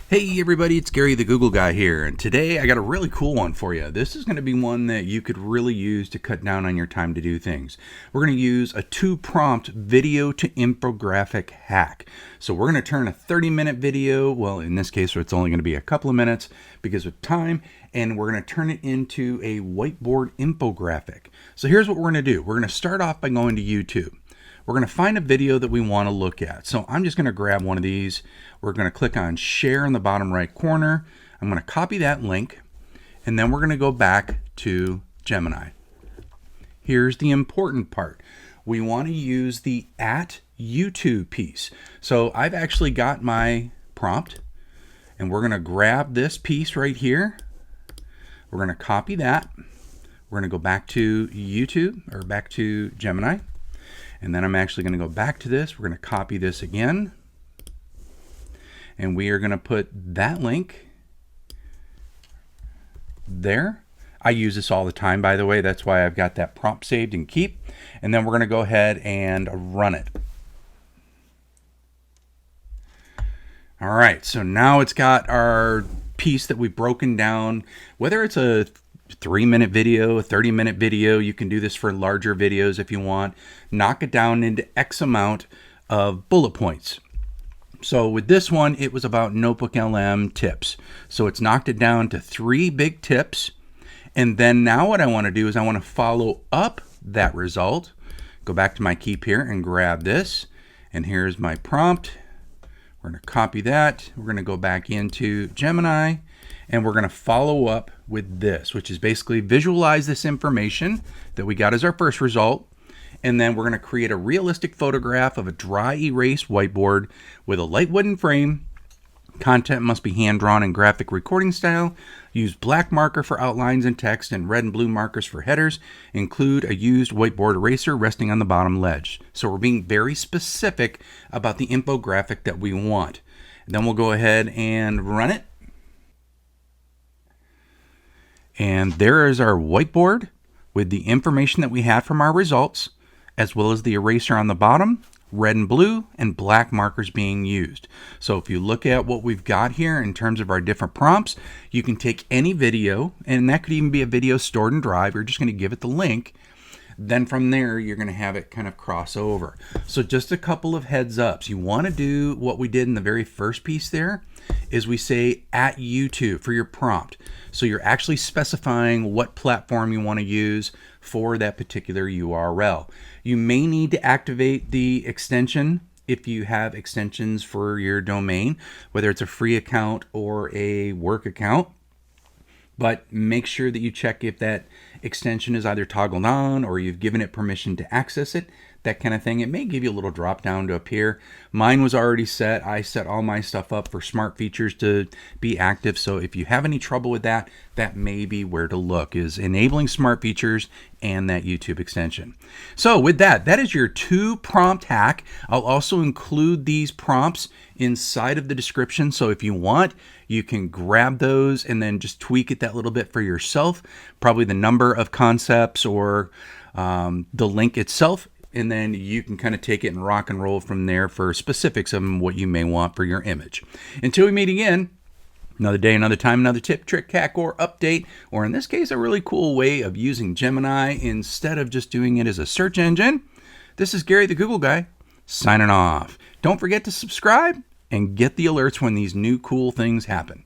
Hey everybody, it's Gary the Google Guy here, and today I got a really cool one for you. This is going to be one that you could really use to cut down on your time to do things. We're going to use a two-prompt video-to-infographic hack. So we're going to turn a 30-minute video, well in this case it's only going to be a couple of minutes because of time, and we're going to turn it into a whiteboard infographic. So here's what we're going to do. We're going to start off by going to YouTube. We're going to find a video that we want to look at. So I'm just going to grab one of these. We're going to click on share in the bottom right corner. I'm going to copy that link, and then we're going to go back to Gemini. Here's the important part. We want to use the @YouTube piece. So I've actually got my prompt, and we're going to grab this piece right here. We're going to copy that. We're going to go back to YouTube, or back to Gemini. And then I'm actually going to go back to this. We're going to copy this again. And we are going to put that link there. I use this all the time, by the way. That's why I've got that prompt saved and keep. And then we're going to go ahead and run it. All right, so now it's got our piece that we've broken down. Whether it's a 3-minute video, a 30-minute video, you can do this for larger videos if you want. Knock it down into X amount of bullet points. So with this one, it was about Notebook LM tips. So it's knocked it down to 3 big tips. And then now what I want to do is I want to follow up that result. Go back to my keep here and grab this. And here's my prompt. We're going to copy that. We're going to go back into Gemini. And we're going to follow up with this, which is basically visualize this information that we got as our first result. And then we're going to create a realistic photograph of a dry erase whiteboard with a light wooden frame. Content must be hand-drawn in graphic recording style. Use black marker for outlines and text and red and blue markers for headers. Include a used whiteboard eraser resting on the bottom ledge. So we're being very specific about the infographic that we want. And then we'll go ahead and run it. And there is our whiteboard with the information that we had from our results, as well as the eraser on the bottom, red and blue, and black markers being used. So if you look at what we've got here in terms of our different prompts, you can take any video, and that could even be a video stored in Drive. You're just going to give it the link. Then from there, you're going to have it kind of cross over. So just a couple of heads ups. You want to do what we did in the very first piece there, is we say @YouTube for your prompt. So you're actually specifying what platform you want to use for that particular URL. You may need to activate the extension if you have extensions for your domain, whether it's a free account or a work account. But make sure that you check if that extension is either toggled on or you've given it permission to access it, that kind of thing. It may give you a little drop down to appear. Mine was already set. I set all my stuff up for smart features to be active. So if you have any trouble with that, that may be where to look, is enabling smart features and that YouTube extension. So with that, that is your 2-prompt hack. I'll also include these prompts inside of the description. So if you want, you can grab those and then just tweak it that little bit for yourself. Probably the number of concepts or the link itself. And then you can kind of take it and rock and roll from there for specifics of what you may want for your image. Until we meet again, another day, another time, another tip, trick, hack, or update, or in this case, a really cool way of using Gemini instead of just doing it as a search engine. This is Gary the Google Guy, signing off. Don't forget to subscribe and get the alerts when these new cool things happen.